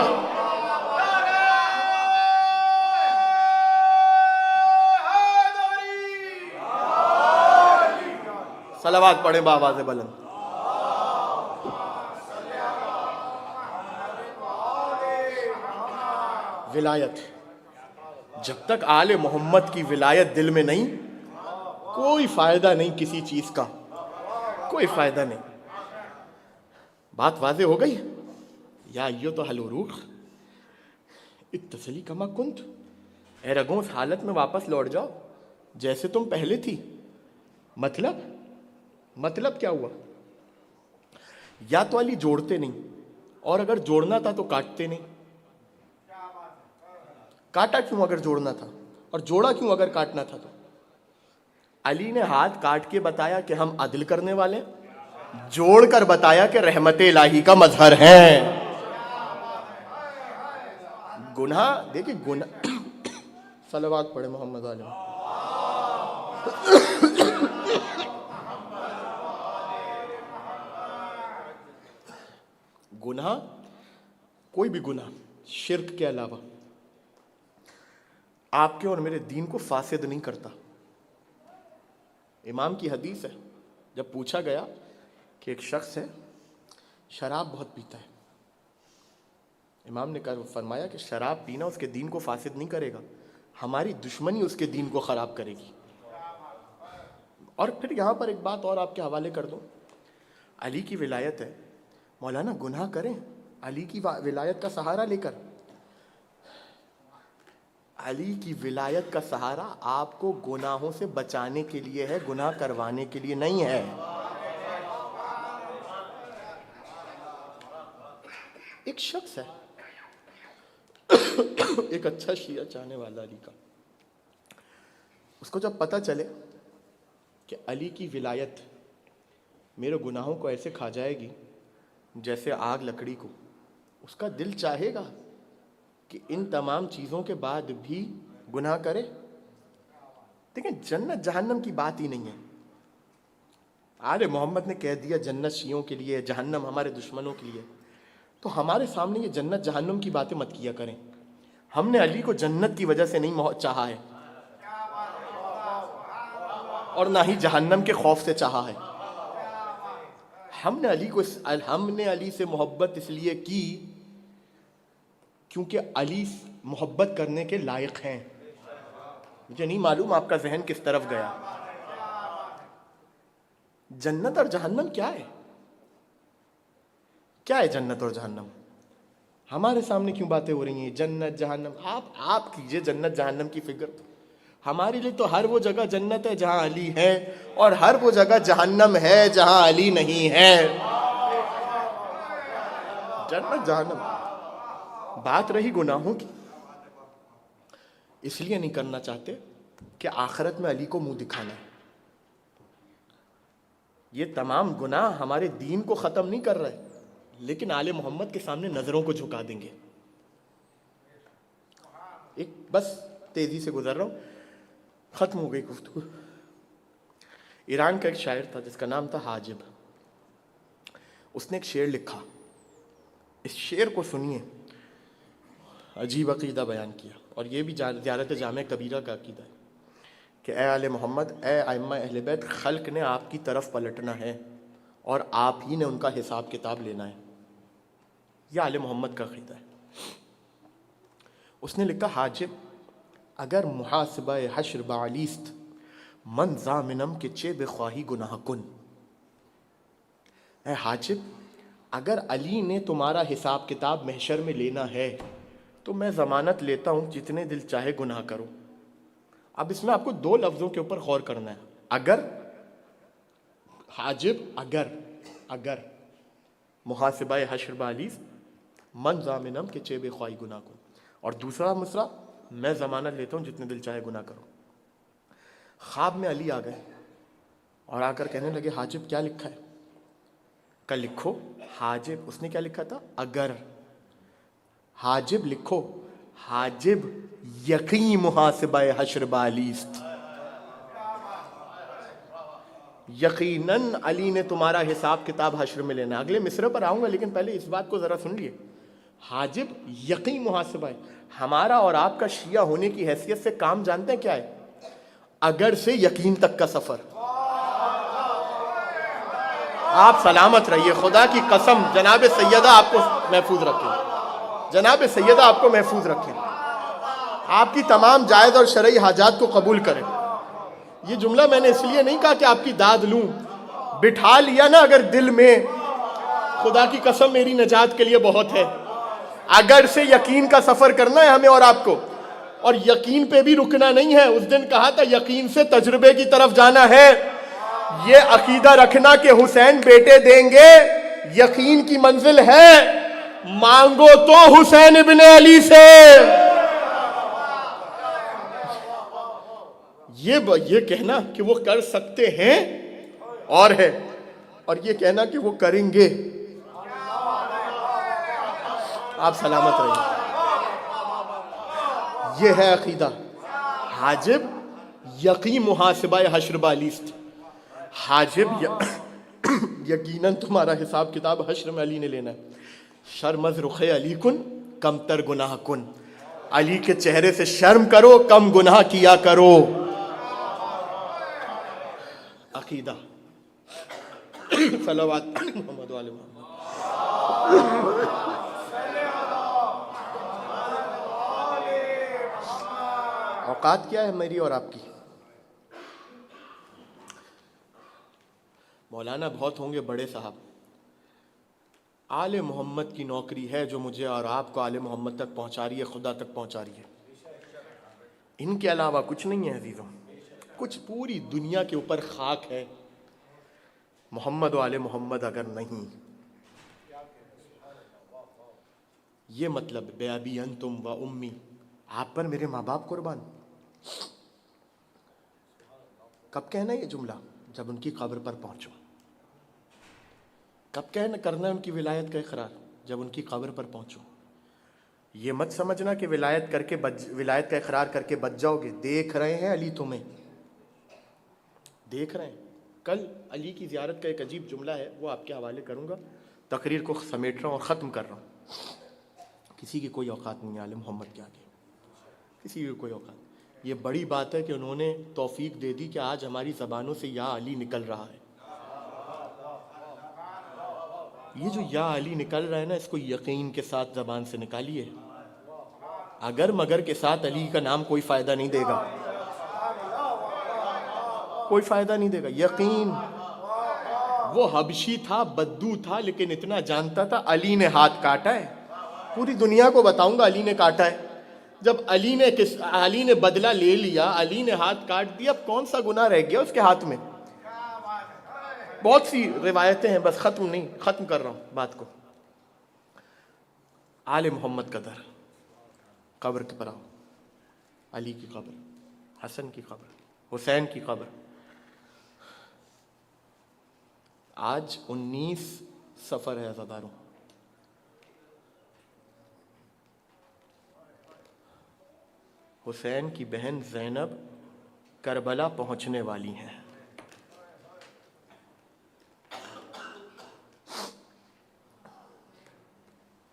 صلوات پڑھیں بآواز بلند. ولایت, جب تک آل محمد کی ولایت دل میں نہیں کوئی فائدہ نہیں کسی چیز کا, کوئی فائدہ نہیں. بات واضح ہو گئی. یا ایو تو العروق اتصلی کما کنت, اے رگوں اس حالت میں واپس لوٹ جاؤ جیسے تم پہلے تھی. مطلب کیا ہوا؟ یا تو علی جوڑتے نہیں, اور اگر جوڑنا تھا تو کاٹتے نہیں. کاٹا کیوں اگر جوڑنا تھا, اور جوڑا کیوں اگر کاٹنا تھا؟ تو علی نے ہاتھ کاٹ کے بتایا کہ ہم عدل کرنے والے, جوڑ کر بتایا کہ رحمت الہی کا مظہر ہیں. گناہ دیکھیں, گناہ صلوات پڑھے محمد علیہ. گناہ, کوئی بھی گناہ شرک کے علاوہ آپ کے اور میرے دین کو فاسد نہیں کرتا. امام کی حدیث ہے, جب پوچھا گیا کہ ایک شخص ہے شراب بہت پیتا ہے, امام نے فرمایا کہ شراب پینا اس کے دین کو فاسد نہیں کرے گا, ہماری دشمنی اس کے دین کو خراب کرے گی. اور پھر یہاں پر ایک بات اور آپ کے حوالے کر دوں. علی کی ولایت ہے, مولانا گناہ کریں علی کی ولایت کا سہارا لے کر. علی کی ولایت کا سہارا آپ کو گناہوں سے بچانے کے لیے ہے, گناہ کروانے کے لیے نہیں ہے. ایک شخص ہے ایک اچھا شیعہ چاہنے والا علی کا, اس کو جب پتہ چلے کہ علی کی ولایت میرے گناہوں کو ایسے کھا جائے گی جیسے آگ لکڑی کو, اس کا دل چاہے گا کہ ان تمام چیزوں کے بعد بھی گناہ کرے. دیکھیں جنت جہنم کی بات ہی نہیں ہے. آل محمد نے کہہ دیا جنت شیعوں کے لیے, جہنم ہمارے دشمنوں کے لیے, تو ہمارے سامنے یہ جنت جہنم کی باتیں مت کیا کریں. ہم نے علی کو جنت کی وجہ سے نہیں چاہا ہے, اور نہ ہی جہنم کے خوف سے چاہا ہے. ہم نے علی سے محبت اس لیے کی کیونکہ علی محبت کرنے کے لائق ہیں. مجھے نہیں معلوم آپ کا ذہن کس طرف گیا. جنت اور جہنم کیا ہے؟ کیا ہے جنت اور جہنم؟ ہمارے سامنے کیوں باتیں ہو رہی ہیں جنت جہنم؟ آپ کیجئے جنت جہنم کی فکر. ہمارے لیے تو ہر وہ جگہ جنت ہے جہاں علی ہے, اور ہر وہ جگہ جہنم ہے جہاں علی نہیں ہے. جنت جہنم. بات رہی گناہوں کی, اس لیے نہیں کرنا چاہتے کہ آخرت میں علی کو منہ دکھانا ہے. یہ تمام گناہ ہمارے دین کو ختم نہیں کر رہے, لیکن آل محمد کے سامنے نظروں کو جھکا دیں گے. ایک بس تیزی سے گزر رہا ہوں, ختم ہو گئی گفتگو. ایران کا ایک شاعر تھا جس کا نام تھا حاجب. اس نے ایک شعر لکھا, اس شعر کو سنیے, عجیب عقیدہ بیان کیا, اور یہ بھی زیارت جامع کبیرہ کا عقیدہ ہے کہ اے آل محمد, اے ائمہ اہل بیت, خلق نے آپ کی طرف پلٹنا ہے اور آپ ہی نے ان کا حساب کتاب لینا ہے. یہ آل محمد کا عقیدہ ہے. اس نے لکھا, حاجب اگر محاسبہ حشر بعلیست من ضامنم کے چے بخواہی گناہ کن. اے حاجب, اگر علی نے تمہارا حساب کتاب محشر میں لینا ہے تو میں ضمانت لیتا ہوں جتنے دل چاہے گناہ کرو. اب اس میں آپ کو دو لفظوں کے اوپر غور کرنا ہے. اگر حاجب اگر محاسبہ حشر بالیس من ضامنم کے چیب خواہی گناہ کو. اور دوسرا مصرع میں ضمانت لیتا ہوں جتنے دل چاہے گناہ کرو. خواب میں علی آ گئے اور آ کر کہنے لگے حاجب کیا لکھا ہے؟ کل لکھو حاجب. اس نے کیا لکھا تھا؟ اگر. حاجب لکھو. حاجب یقین محاسبہ حشر بالیست. یقیناً علی نے تمہارا حساب کتاب حشر میں لینا. اگلے مصرے پر آؤں گا لیکن پہلے اس بات کو ذرا سن لیے. حاجب یقین محاسبہ ہے. ہمارا اور آپ کا شیعہ ہونے کی حیثیت سے کام جانتے ہیں کیا ہے؟ اگر سے یقین تک کا سفر. آپ سلامت رہیے, خدا کی قسم جناب سیدہ آپ کو محفوظ رکھیں, جناب سیدہ آپ کو محفوظ رکھیں, آپ کی تمام جائز اور شرعی حاجات کو قبول کریں. یہ جملہ میں نے اس لیے نہیں کہا کہ آپ کی داد لوں, بٹھا لیا نا اگر دل میں, خدا کی قسم میری نجات کے لیے بہت ہے. اگر سے یقین کا سفر کرنا ہے ہمیں اور آپ کو, اور یقین پہ بھی رکنا نہیں ہے. اس دن کہا تھا یقین سے تجربے کی طرف جانا ہے. یہ عقیدہ رکھنا کہ حسین بیٹے دیں گے, یقین کی منزل ہے. مانگو تو حسین ابن علی سے. یہ کہنا کہ وہ کر سکتے ہیں اور ہے, اور یہ کہنا کہ وہ کریں گے. آپ سلامت رہیے. یہ ہے عقیدہ. حاجب یقین محاسبہ حشر بالیست. حاجب یقیناً تمہارا حساب کتاب حشر میں علی نے لینا ہے. شرمز رخ علی کن کم تر گناہ کن. علی کے چہرے سے شرم کرو, کم گناہ کیا کرو. عقیدہ. صلوات محمد و آل محمد. اوقات کیا ہے میری اور آپ کی؟ مولانا بہت ہوں گے بڑے صاحب, آل محمد کی نوکری ہے جو مجھے اور آپ کو آل محمد تک پہنچا رہی ہے, خدا تک پہنچا رہی ہے. ان کے علاوہ کچھ نہیں ہے عزیزوں. کچھ پوری دنیا کے اوپر خاک ہے, محمد و آل محمد اگر نہیں. یہ مطلب بے ابی انتم و امی, آپ پر میرے ماں باپ قربان. کب کہنا یہ جملہ؟ جب ان کی قبر پر پہنچو. کب کرنا ہے ان کی ولایت کا اقرار؟ جب ان کی قبر پر پہنچو. یہ مت سمجھنا کہ ولایت کا اقرار کر کے بچ جاؤ گے. دیکھ رہے ہیں علی تمہیں, دیکھ رہے ہیں. کل علی کی زیارت کا ایک عجیب جملہ ہے, وہ آپ کے حوالے کروں گا. تقریر کو سمیٹ رہا ہوں اور ختم کر رہا ہوں. کسی کی کوئی اوقات نہیں عالم محمد کے آگے, کسی کی کوئی اوقات. یہ بڑی بات ہے کہ انہوں نے توفیق دے دی کہ آج ہماری زبانوں سے یا علی نکل رہا ہے. یہ جو یا علی نکل رہا ہے نا, اس کو یقین کے ساتھ زبان سے نکالیے. اگر مگر کے ساتھ علی کا نام کوئی فائدہ نہیں دے گا, کوئی فائدہ نہیں دے گا. یقین. وہ حبشی تھا, بدو تھا, لیکن اتنا جانتا تھا علی نے ہاتھ کاٹا ہے. پوری دنیا کو بتاؤں گا علی نے کاٹا ہے. جب علی نے بدلہ لے لیا, علی نے ہاتھ کاٹ دیا, اب کون سا گناہ رہ گیا اس کے ہاتھ میں؟ بہت سی روایتیں ہیں, بس ختم کر رہا ہوں بات کو. آل محمد کا در, قبر کے پر آؤ. علی کی قبر, حسن کی قبر, حسین کی قبر. آج 19 سفر ہے عزاداروں. حسین کی بہن زینب کربلا پہنچنے والی ہیں.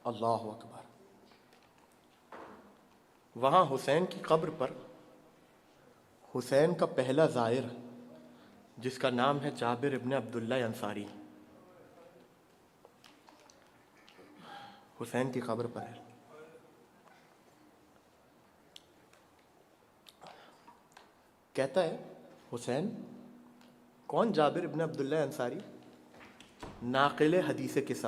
اللہ اکبر. وہاں حسین کی قبر پر حسین کا پہلا زائر, جس کا نام ہے جابر ابن عبداللہ انصاری, حسین کی قبر پر ہے. کہتا ہے حسین. کون جابر ابن عبداللہ انصاری؟ ناقل حدیث قصہ.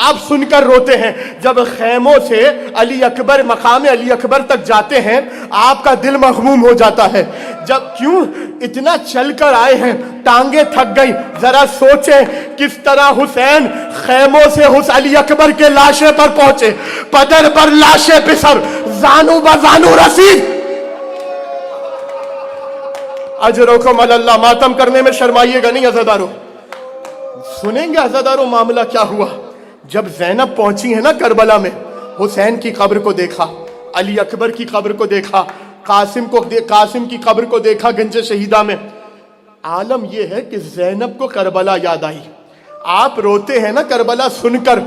آپ سن کر روتے ہیں. جب خیموں سے علی اکبر مقام علی اکبر تک جاتے ہیں آپ کا دل مغموم ہو جاتا ہے. جب کیوں اتنا چل کر آئے ہیں, ٹانگیں تھک گئی. ذرا سوچیں کس طرح حسین خیموں سے اس علی اکبر کے لاشے پر پہنچے, پدر پر لاشے پسر, زانو بزانو رسید. اجرکم اللہ, ماتم کرنے میں شرمائیے گا نہیں عزادارو. سنیں گے عزادارو معاملہ کیا ہوا. جب زینب پہنچی ہے نا کربلا میں, حسین کی قبر کو دیکھا, علی اکبر کی قبر کو دیکھا, قاسم کی قبر کو دیکھا گنج شہیدہ میں. عالم یہ ہے کہ زینب کو کربلا یاد آئی. آپ روتے ہیں نا کربلا سن کر,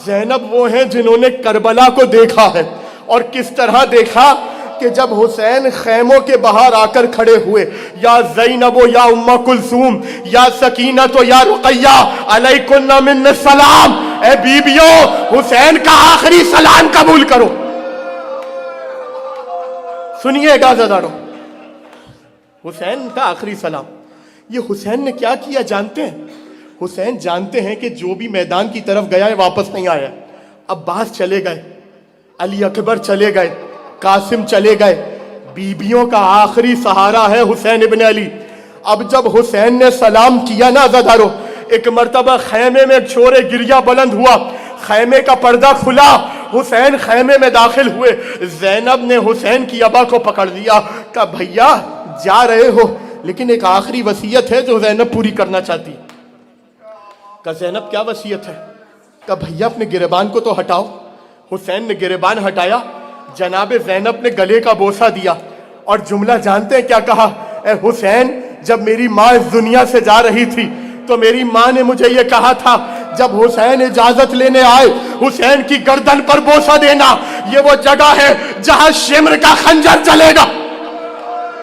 زینب وہ ہیں جنہوں نے کربلا کو دیکھا ہے. اور کس طرح دیکھا کہ جب حسین خیموں کے باہر آ کر کھڑے ہوئے, یا زینب و یا ام کلثوم یا سکینت و یا رقیہ علیکن من السلام, اے بیبیوں حسین کا آخری سلام قبول کرو. سنیے گا زدارو, حسین کا آخری سلام. یہ حسین نے کیا کیا جانتے ہیں؟ حسین جانتے ہیں کہ جو بھی میدان کی طرف گیا ہے واپس نہیں آیا. عباس چلے گئے, علی اکبر چلے گئے, قاسم چلے گئے, بیبیوں کا آخری سہارا ہے حسین ابن علی. اب جب حسین نے سلام کیا نا عزادارو, ایک مرتبہ خیمے میں ایک شور گریہ بلند ہوا, خیمے کا پردہ کھلا, حسین خیمے میں داخل ہوئے. زینب نے حسین کی ابا کو پکڑ لیا, کہا بھیا جا رہے ہو لیکن ایک آخری وصیت ہے جو زینب پوری کرنا چاہتی. کہا زینب کیا وصیت ہے؟ کہا بھیا اپنے گریبان کو تو ہٹاؤ. حسین نے گریبان ہٹایا, جناب زینب نے گلے کا بوسہ دیا اور جملہ جانتے ہیں کیا کہا؟ اے حسین, جب میری ماں اس دنیا سے جا رہی تھی تو میری ماں نے مجھے یہ کہا تھا, جب حسین اجازت لینے آئے حسین کی گردن پر بوسہ دینا, یہ وہ جگہ ہے جہاں شمر کا خنجر چلے گا.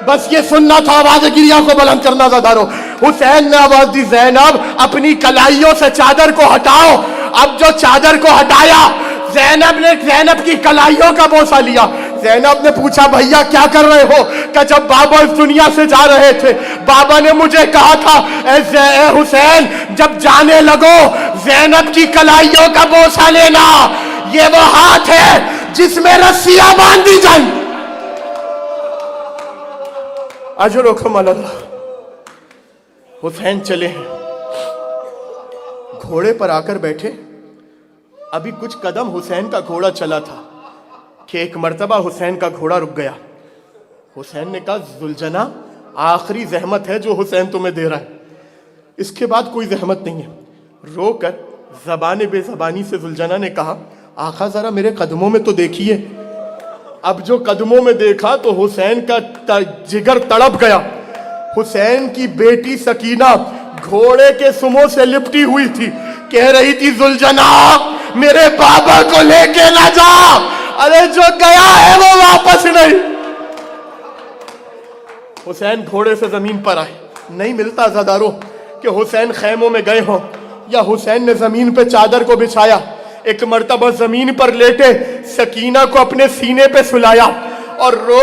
بس یہ سننا تھا, آواز گریہ کو بلند کرنا زدارو. حسین نے آواز دی, زینب اپنی کلائیوں سے چادر کو ہٹاؤ. اب جو چادر کو ہٹایا, زینب نے زینب کی کلائیوں کا بوسہ لیا. زینب نے پوچھا بھیا کیا کر رہے ہو؟ کہ جب بابا اس دنیا سے جا رہے تھے بابا نے مجھے کہا تھا اے حسین جب جانے لگو زینب کی کلائیوں کا بوسہ لینا, یہ وہ ہاتھ ہے جس میں رسیاں باندھی جائیں. اجرکم اللہ. حسین چلے ہیں, گھوڑے پر آ کر بیٹھے. ابھی کچھ قدم حسین کا گھوڑا چلا تھا کہ ایک مرتبہ حسین کا گھوڑا رک گیا. حسین نے کہا ذوالجناح آخری زحمت ہے جو حسین تمہیں دے رہا ہے, اس کے بعد کوئی زحمت نہیں ہے. رو کر زبان بے زبانی سے ذوالجناح نے کہا آقا ذرا میرے قدموں میں تو دیکھیے. اب جو قدموں میں دیکھا تو حسین کا جگر تڑپ گیا. حسین کی بیٹی سکینہ گھوڑے کے سموں سے لپٹی ہوئی تھی, کہہ رہی تھی ذوالجناح میرے بابا کو لے کے نہ جا, ارے جو گیا ہے وہ واپس نہیں. حسین گھوڑے سے زمین پر آئے, نہیں ملتا عزادارو کہ حسین خیموں میں گئے ہوں یا حسین نے زمین پہ چادر کو بچھایا. ایک مرتبہ زمین پر لیٹے سکینہ کو اپنے سینے پہ سلایا اور رو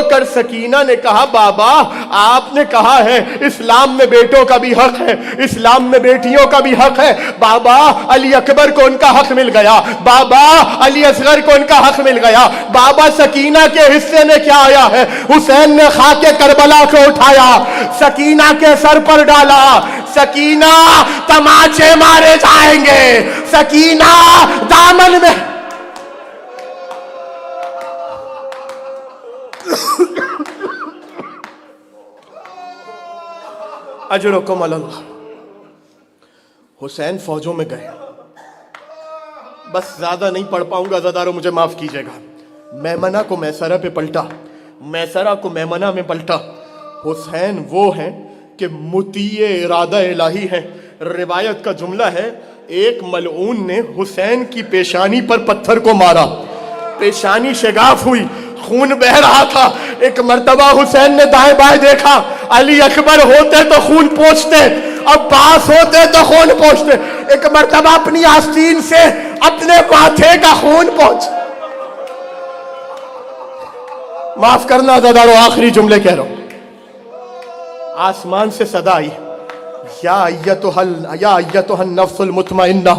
کر سکینہ نے کہا بابا آپ نے کہا ہے اسلام میں بیٹوں کا بھی حق ہے, اسلام میں بیٹیوں کا بھی حق ہے. بابا علی اکبر کو ان کا حق مل گیا, بابا علی اصغر کو ان کا حق مل گیا. بابا سکینہ کے حصے میں کیا آیا ہے؟ حسین نے خاک کربلا کو اٹھایا, سکینہ کے سر پر ڈالا. سکینہ تماچے مارے جائیں گے, سکینہ دامن میں اجرکم اللہ. حسین فوجوں میں گئے. بس زیادہ نہیں پڑھ پاؤں گا زدارو, مجھے معاف کیجئے گا. میمنہ کو میسرہ پہ پلٹا, میسرہ کو میمنہ میں پلٹا. حسین وہ ہیں کہ مطیع ارادہ الہی ہیں. روایت کا جملہ ہے ایک ملعون نے حسین کی پیشانی پر پتھر کو مارا, پیشانی شگاف ہوئی, خون بہ رہا تھا. ایک مرتبہ حسین نے دائیں بائیں دیکھا, علی اکبر ہوتے تو خون پوچھتے, عباس ہوتے تو خون پوچھتے. ایک مرتبہ اپنی آستین سے اپنے ماتھے کا خون پوچھ. معاف کرنا زدارو, آخری جملے کہہ رہا ہوں. آسمان سے صدا آئی, یا ایتھا النفس المطمئنہ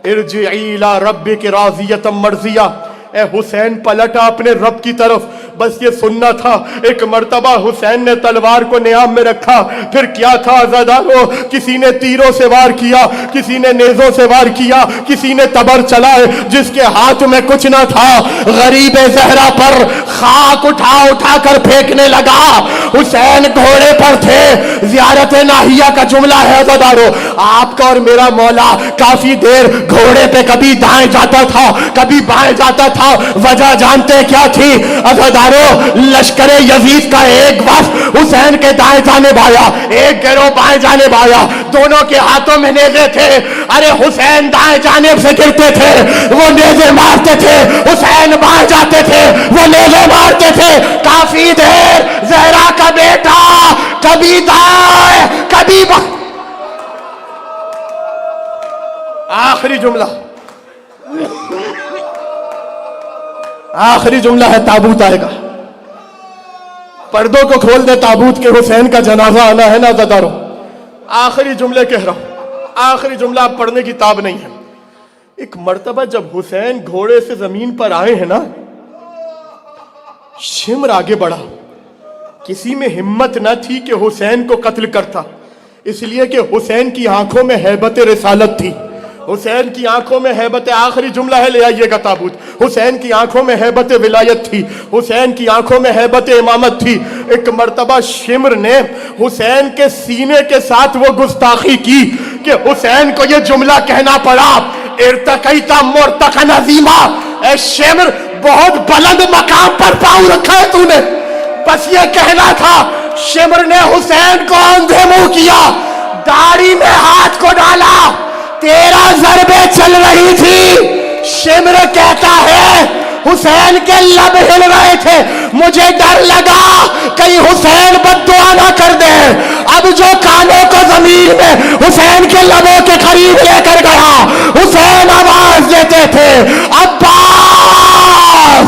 ارجعی الی ربک راضیۃ مرضیہ، اے حسین پلٹا اپنے رب کی طرف. بس یہ سننا تھا. ایک مرتبہ حسین نے تلوار کو نیام میں رکھا. پھر کیا تھا عزادارو، کسی نے تیروں سے وار کیا، کسی نے نیزوں سے وار کیا، کسی نے تبر چلائے. جس کے ہاتھ میں کچھ نہ تھا غریب زہرا پر خاک اٹھا اٹھا کر پھینکنے لگا. حسین گھوڑے پر تھے. زیارت ناہیہ کا جملہ ہے عزادارو، آپ کا اور میرا مولا کافی دیر گھوڑے پہ کبھی دائیں جاتا تھا کبھی بائیں جاتا تھا. وجہ جانتے کیا تھی عزادارو؟ لشکر یزید کا ایک وفد حسین کے دائیں جانب آیا، ایک گروہ بائیں جانب آیا، دونوں کے ہاتھوں میں نیزے تھے. ارے حسین دائیں جانب سے گرتے تھے، وہ نیزے مارتے تھے. حسین بائیں جاتے تھے، وہ نیزے مارتے تھے. کافی دیر زہرا کا بیٹا کبھی دائیں کبھی بائیں. آخری جملہ، آخری جملہ ہے تابوت آئے گا. پردوں کو کھول دے تابوت کے، حسین کا جنازہ آنا ہے نا عزادارو. آخری جملے کہہ رہا ہوں، آخری جملہ آپ پڑھنے کی تاب نہیں ہے. ایک مرتبہ جب حسین گھوڑے سے زمین پر آئے ہیں نا، شمر آگے بڑھا. کسی میں ہمت نہ تھی کہ حسین کو قتل کرتا، اس لیے کہ حسین کی آنکھوں میں ہیبت رسالت تھی. حسین کی آنکھوں میں ہیبت، آخری جملہ ہے، لے آئیے گا تابوت. حسین کی آنکھوں میں ہیبت ولایت تھی، حسین کی آنکھوں میں ہیبت امامت تھی. ایک مرتبہ شمر نے حسین کے سینے کے ساتھ وہ گستاخی کی کہ حسین کو یہ جملہ کہنا پڑا، ارتقیت مرتقا عظیما. اے شمر، بہت بلند مقام پر پاؤں رکھا ہے تو نے. بس یہ کہنا تھا. شمر نے حسین کو اندھے منہ کیا، داڑھی میں ہاتھ کو ڈالا. 13 ضربیں چل رہی تھی. شمر کہتا ہے حسین کے لب ہل رہے تھے، مجھے ڈر لگا کہیں حسین بد دعا نہ کر دے. اب جو کانوں کو زمین میں حسین کے لبوں کے قریب لے کر گیا، حسین آواز دیتے تھے، عباس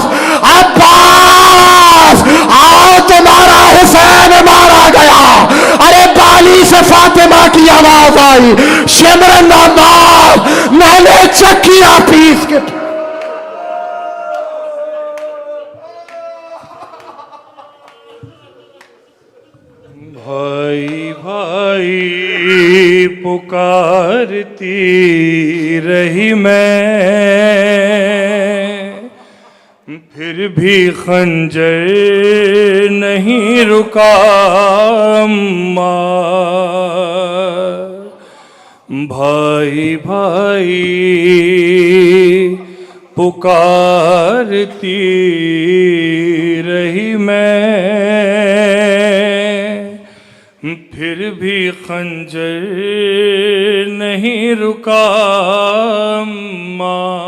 عباس آؤ تمہارا حسین مارا گیا. ارے بالی سے فاطمہ کی آواز آئی، شمر نامار میں نے چکیاں پیس کے. بھائی بھائی پکارتی رہی میں، پھر بھی خنجر نہیں رکا اماں. بھائی بھائی پکارتی رہی میں، پھر بھی خنجر نہیں رکا اماں.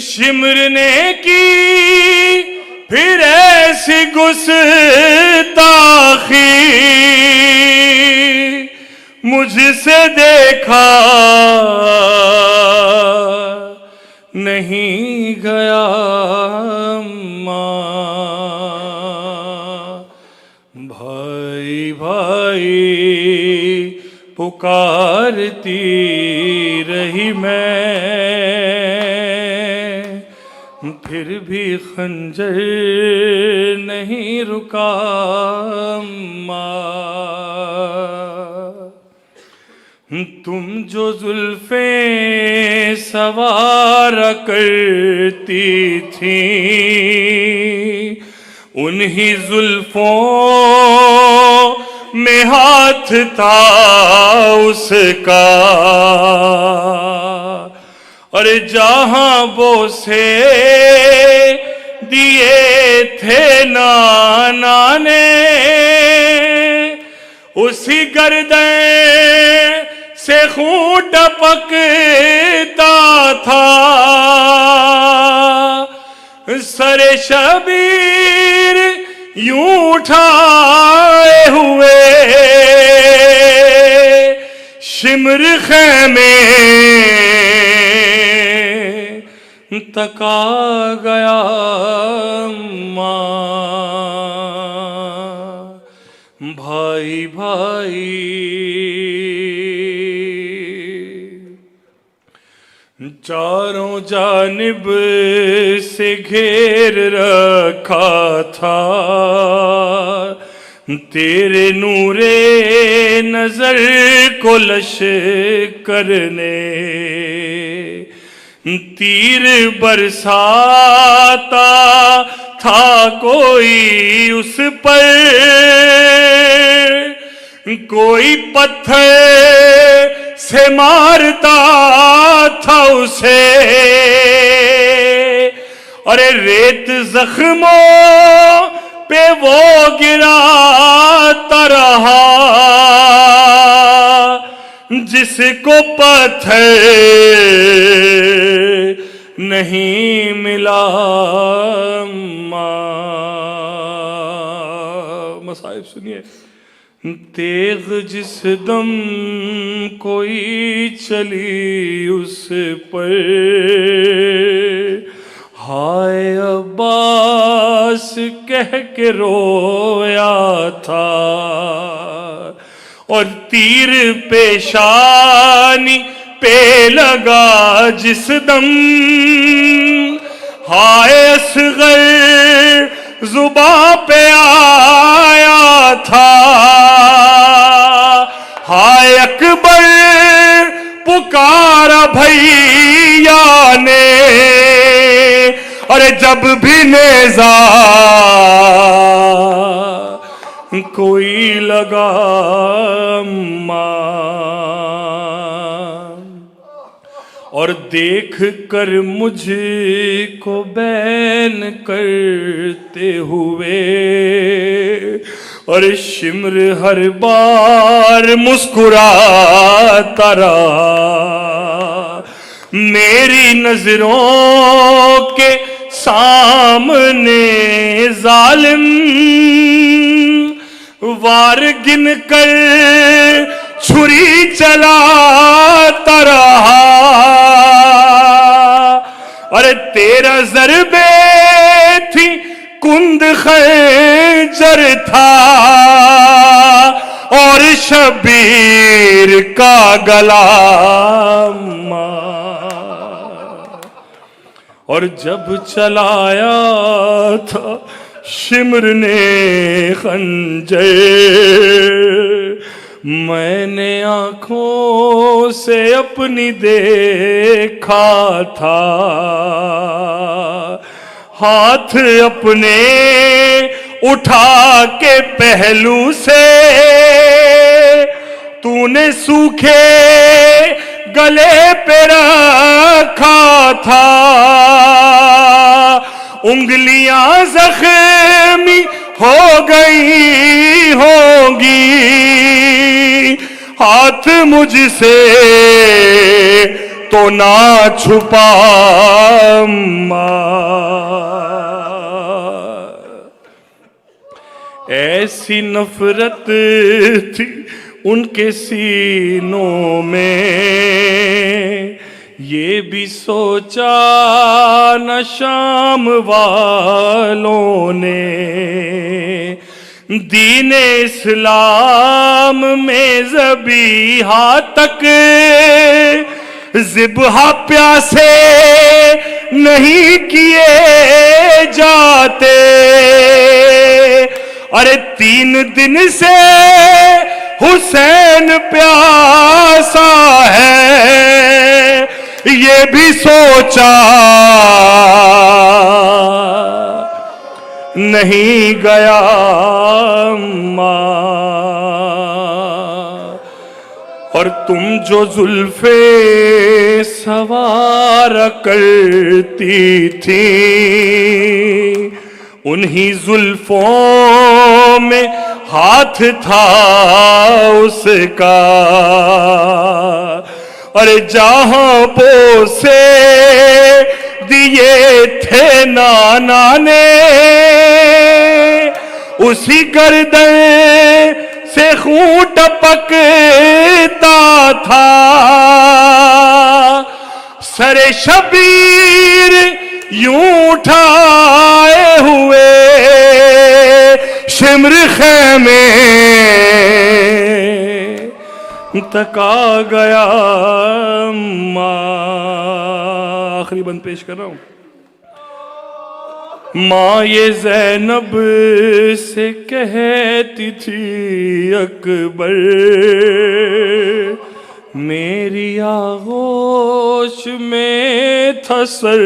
شمر نے کی پھر ایسی گستاخی، مجھ سے دیکھا نہیں گیا اماں. بھائی بھائی پکارتی رہی میں، پھر بھی خنجر نہیں رکا اماں. تم جو زلفیں سوار کرتی تھیں، انہی زلفوں میں ہاتھ تھا اس کا، اور جہاں بوسے دیے تھے نانا نے، اسی گردن سے خون ٹپکتا تھا. سر شبیر یوں اٹھائے ہوئے، شمر خیمے تک آ گیا اماں. بھائی بھائی چاروں جانب سے گھیر رکھا تھا تیرے نور نظر کو لشکر نے، تیر برساتا تھا کوئی اس پر، کوئی پتھر سے مارتا تھا اسے، ارے ریت زخموں پہ وہ گراتا رہا جس کو پتھر نہیں ملا۔ مصائب سنیے، تیغ جس دم کوئی چلی اس پر، ہائے عباس کہہ کے رویا تھا، اور تیر پیشانی پہ لگا جس دم، ہائے اصغر زباں پہ آیا تھا، ہائے اکبر پکارا بھیا نے، اور جب بھی نیزہ کوئی لگا اور دیکھ کر مجھ کو بین کرتے ہوئے، اور شمر ہر بار مسکراتا رہا، میری نظروں کے سامنے ظالم وار گن کر چھری چلاتا رہا، ارے تیرا ضربے تھی کند خنجر تھا، اور شبیر کا گلا اور جب چلایا تھا شمر نے خنجر، میں نے آنکھوں سے اپنی دیکھا تھا، ہاتھ اپنے اٹھا کے پہلو سے تو نے سوکھے گلے پہ رکھا تھا، انگلیاں زخمی ہو گئی ہوں گی، ہاتھ مجھ سے تو نہ چھپا۔ ایسی نفرت تھی ان کے سینوں میں، یہ بھی سوچا نہ شام والوں نے، دین اسلام میں ذبیحہ تک ذبح پیاسے نہیں کیے جاتے، ارے 3 دن سے حسین پیاسا ہے، یہ بھی سوچا نہیں گیا۔ اور تم جو زلفیں سوار کرتی تھی، انہی زلفوں میں ہاتھ تھا اس کا، ارے جہاں بوسے دیے تھے نانا نے، اسی گردن سے خون ٹپکتا تھا، سر شبیر یوں اٹھائے ہوئے شمر خیمے تک آ گیا ماں. آخری بند پیش کر رہا ہوں. ماں یہ زینب سے کہتی تھی اکبر میری آغوش میں تھا سر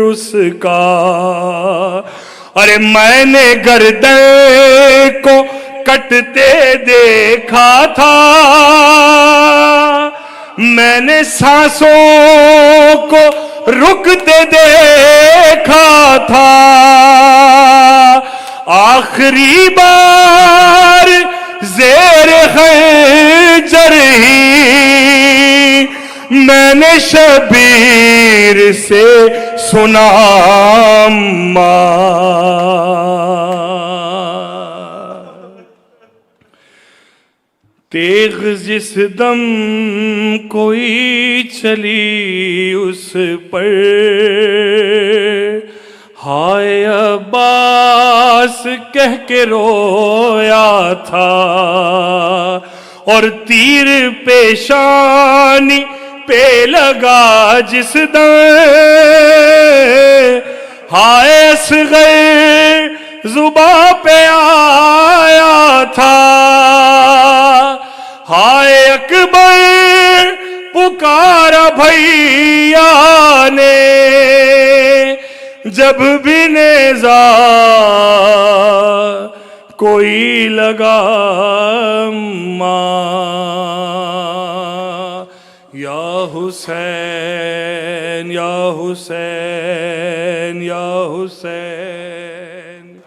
اس کا. ارے میں نے گردن کو کٹتے دیکھا تھا, میں نے سانسوں کو رکتے دیکھا تھا. آخری بار زیر خنجر ہی میں نے شبیر سے سنا تیغ جس دم کوئی چلی اس پر ہائے عباس کہہ کے رویا تھا, اور تیر پیشانی پہ لگا جس دم ہائے اصغر زباں پہ آیا تھا. ہائے اکبر پکارا بھیا نے جب بھی نیزہ کوئی لگا ماں. یا حسین یا حسین یا حسین